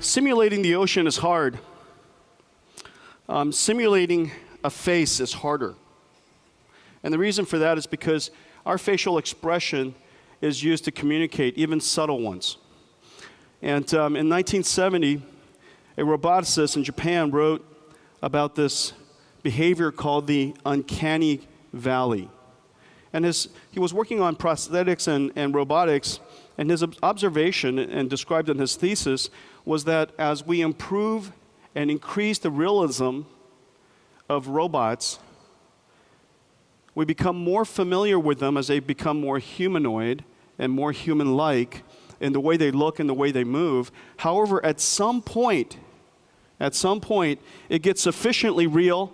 Simulating the ocean is hard. Simulating a face is harder. And the reason for that is because our facial expression is used to communicate, even subtle ones. And in 1970, a roboticist in Japan wrote about this behavior called the uncanny valley. And he was working on prosthetics and robotics, and his observation, and described in his thesis, was that as we improve and increase the realism of robots, we become more familiar with them as they become more humanoid and more human-like in the way they look and the way they move. However, at some point, it gets sufficiently real,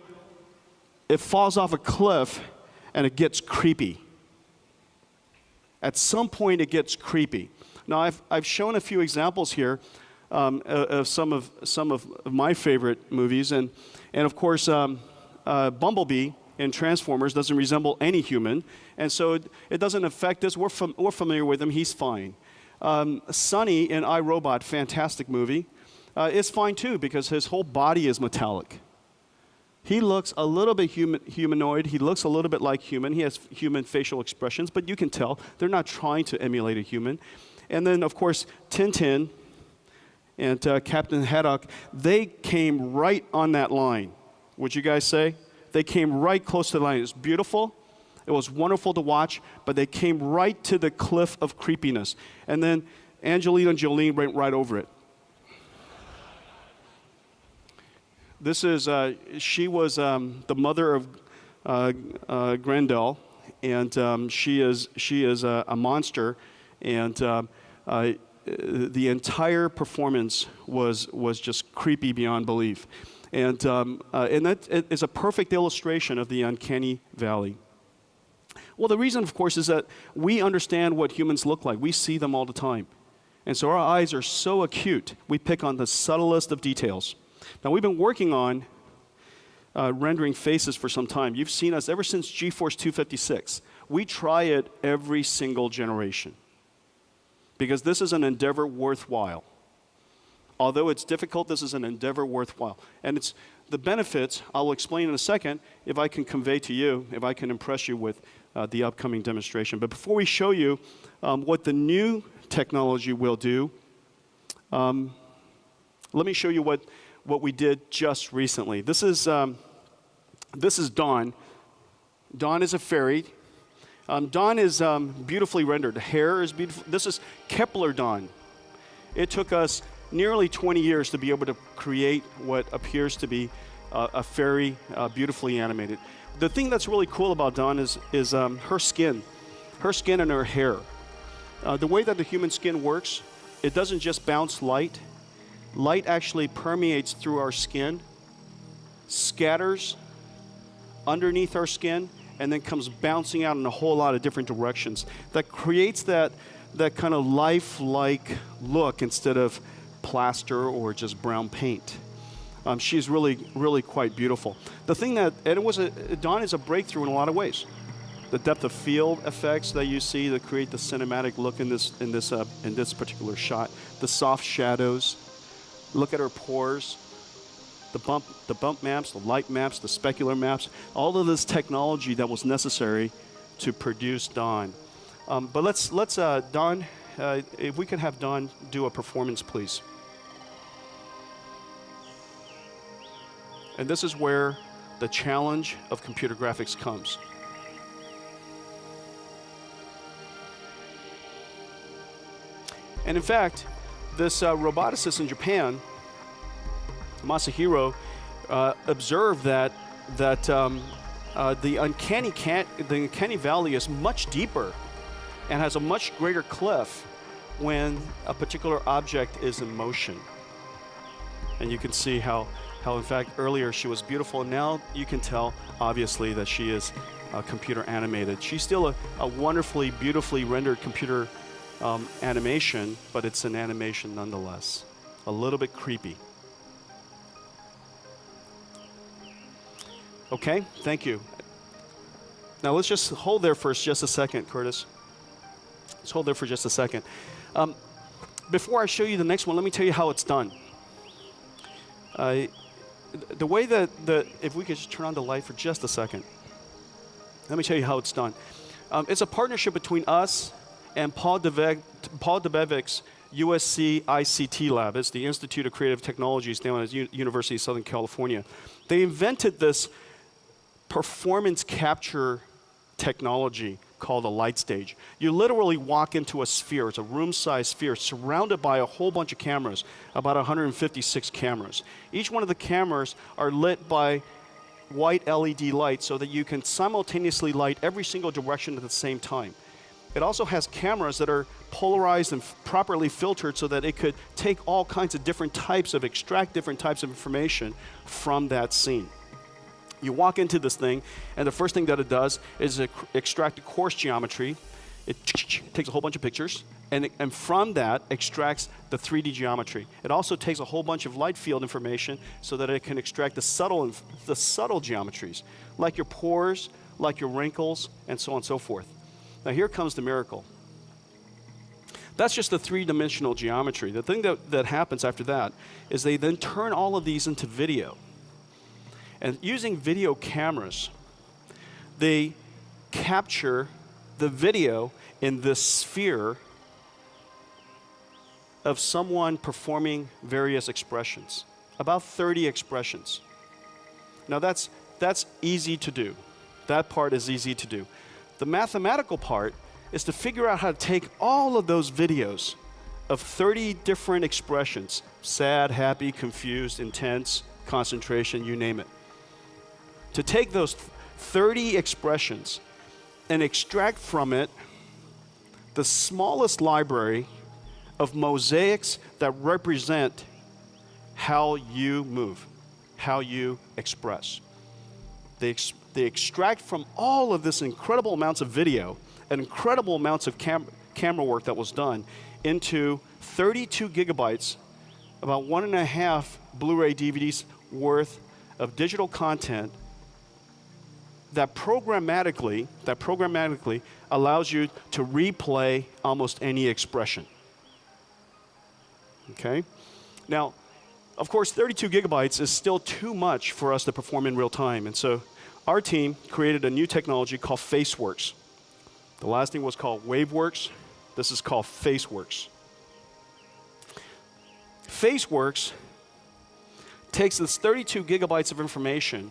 it falls off a cliff, and it gets creepy. At some point, it gets creepy. Now, I've shown a few examples here of some of my favorite movies, and of course, Bumblebee in Transformers doesn't resemble any human, and so it doesn't affect us. We're familiar with him; he's fine. Sonny in iRobot, fantastic movie, is fine too because his whole body is metallic. He looks a little bit humanoid. He looks a little bit like human. He has human facial expressions, but you can tell they're not trying to emulate a human. And then, of course, Tintin and Captain Haddock, they came right on that line. Would you guys say? They came right close to the line. It was beautiful. It was wonderful to watch, but they came right to the cliff of creepiness. And then Angelina Jolie went right over it. This is, she was the mother of Grendel, and she is a monster, and the entire performance was just creepy beyond belief. And that is a perfect illustration of the uncanny valley. Well, the reason, of course, is that we understand what humans look like. We see them all the time. And so our eyes are so acute, we pick on the subtlest of details. Now, we've been working on rendering faces for some time. You've seen us ever since GeForce 256. We try it every single generation because this is an endeavor worthwhile. Although it's difficult, this is an endeavor worthwhile. And it's the benefits, I'll explain in a second, if I can convey to you, if I can impress you with the upcoming demonstration. But before we show you what the new technology will do, let me show you what we did just recently. This is Dawn. Dawn is a fairy. Dawn is beautifully rendered. The hair is beautiful. This is Kepler Dawn. It took us nearly 20 years to be able to create what appears to be a fairy, beautifully animated. The thing that's really cool about Dawn is her skin and her hair. The way that the human skin works, it doesn't just bounce light. Light actually permeates through our skin, scatters underneath our skin, and then comes bouncing out in a whole lot of different directions. That creates that kind of lifelike look instead of plaster or just brown paint. She's really, really quite beautiful. The thing Dawn is a breakthrough in a lot of ways. The depth of field effects that you see that create the cinematic look in this particular shot, the soft shadows. Look at her pores, the bump maps, the light maps, the specular maps, all of this technology that was necessary to produce Dawn. But let's Dawn, if we could have Dawn do a performance, please. And this is where the challenge of computer graphics comes. And in fact, this roboticist in Japan, Masahiro, observed that the uncanny valley is much deeper and has a much greater cliff when a particular object is in motion. And you can see how in fact earlier she was beautiful, and now you can tell obviously that she is computer animated. She's still a wonderfully, beautifully rendered computer animation, but it's an animation nonetheless. A little bit creepy. Okay, thank you. Now let's just hold there for just a second, Curtis. Let's hold there for just a second. Before I show you the next one, let me tell you how it's done. The way that, if we could just turn on the light for just a second. Let me tell you how it's done. It's a partnership between us and Paul Debevic's USC ICT lab. It's the Institute of Creative Technologies down at University of Southern California. They invented this performance capture technology called a light stage. You literally walk into a sphere, it's a room-sized sphere, surrounded by a whole bunch of cameras, about 156 cameras. Each one of the cameras are lit by white LED lights so that you can simultaneously light every single direction at the same time. It also has cameras that are polarized and properly filtered so that it could take all kinds of different types of, extract different types of information from that scene. You walk into this thing, and the first thing that it does is extract a coarse geometry. It takes a whole bunch of pictures, and from that extracts the 3D geometry. It also takes a whole bunch of light field information so that it can extract the subtle geometries, like your pores, like your wrinkles, and so on and so forth. Now here comes the miracle. That's just the three-dimensional geometry. The thing that happens after that is they then turn all of these into video. And using video cameras, they capture the video in this sphere of someone performing various expressions, about 30 expressions. Now that's easy to do. That part is easy to do. The mathematical part is to figure out how to take all of those videos of 30 different expressions, sad, happy, confused, intense, concentration, you name it. To take those 30 expressions and extract from it the smallest library of mosaics that represent how you move, how you express. They extract from all of this incredible amounts of video and incredible amounts of camera work that was done into 32 gigabytes, about 1.5 Blu-ray DVDs worth of digital content that programmatically allows you to replay almost any expression. Okay? Now, of course, 32 gigabytes is still too much for us to perform in real time, and so our team created a new technology called FaceWorks. The last thing was called WaveWorks. This is called FaceWorks. FaceWorks takes this 32 gigabytes of information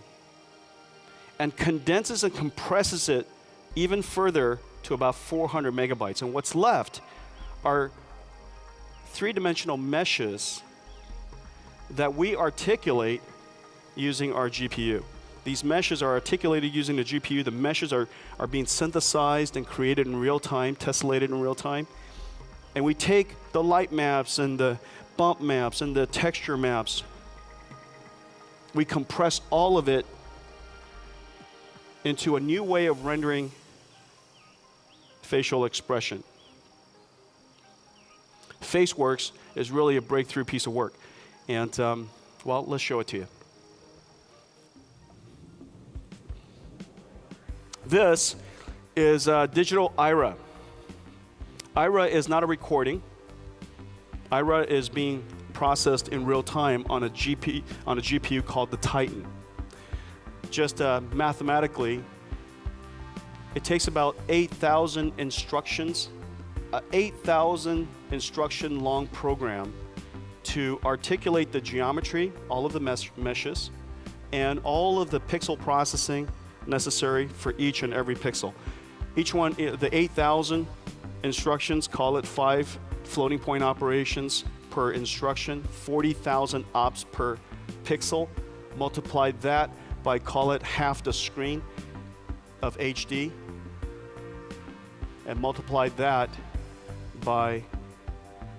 and condenses and compresses it even further to about 400 megabytes. And what's left are three-dimensional meshes that we articulate using our GPU. These meshes are articulated using the GPU. The meshes are being synthesized and created in real time, tessellated in real time. And we take the light maps and the bump maps and the texture maps. We compress all of it into a new way of rendering facial expression. FaceWorks is really a breakthrough piece of work. And, well, let's show it to you. This is digital IRA. IRA is not a recording. IRA is being processed in real time on a GPU called the Titan. Just mathematically, it takes about 8,000 instructions, 8,000 instruction long program to articulate the geometry, all of the meshes, and all of the pixel processing necessary for each and every pixel. Each one, the 8,000 instructions, call it 5 floating point operations per instruction, 40,000 ops per pixel. Multiply that by, call it half the screen of HD, and multiply that by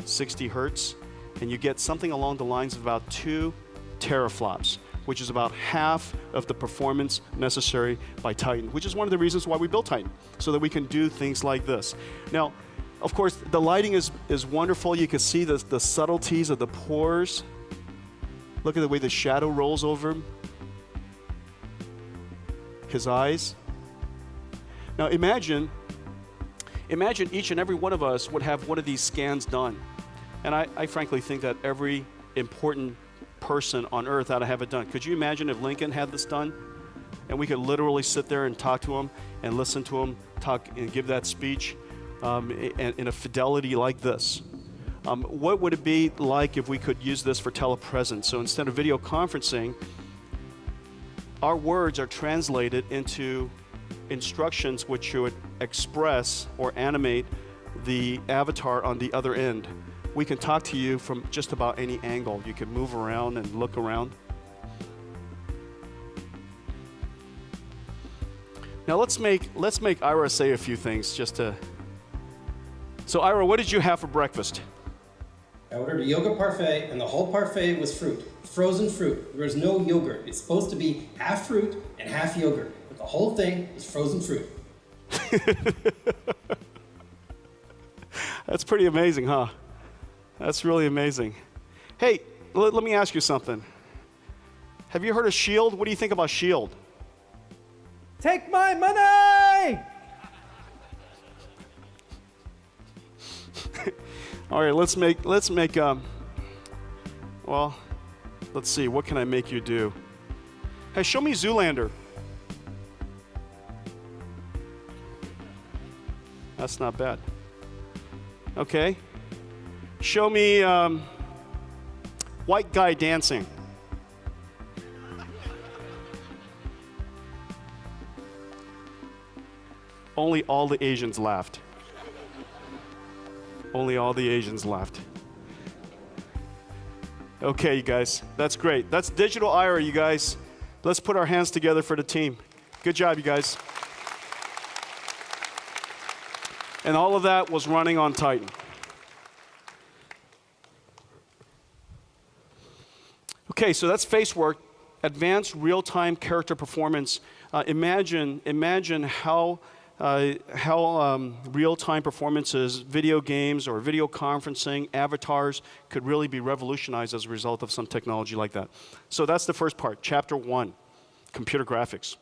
60 hertz, and you get something along the lines of about 2 teraflops, which is about half of the performance necessary by Titan, which is one of the reasons why we built Titan, so that we can do things like this. Now, of course, the lighting is wonderful. You can see the subtleties of the pores. Look at the way the shadow rolls over him. His eyes. Now imagine each and every one of us would have one of these scans done. And I frankly think that every important person on earth how to have it done. Could you imagine if Lincoln had this done? And we could literally sit there and talk to him and listen to him talk and give that speech in a fidelity like this. What would it be like if we could use this for telepresence? So instead of video conferencing, our words are translated into instructions which should express or animate the avatar on the other end. We can talk to you from just about any angle. You can move around and look around. Now let's make Ira say a few things just to. So Ira, what did you have for breakfast? I ordered a yogurt parfait, and the whole parfait was fruit, frozen fruit. There was no yogurt. It's supposed to be half fruit and half yogurt, but the whole thing is frozen fruit. That's pretty amazing, huh? That's really amazing. Hey, let me ask you something. Have you heard of Shield? What do you think about Shield? Take my money! All right, let's see, what can I make you do? Hey, show me Zoolander. That's not bad. Okay. Show me white guy dancing. Only all the Asians laughed. Only all the Asians laughed. Okay, you guys, that's great. That's Digital Ira, you guys. Let's put our hands together for the team. Good job, you guys. And all of that was running on Titan. Okay, so that's face work, advanced real-time character performance. Imagine how real-time performances, video games or video conferencing, avatars could really be revolutionized as a result of some technology like that. So that's the first part, chapter 1, computer graphics.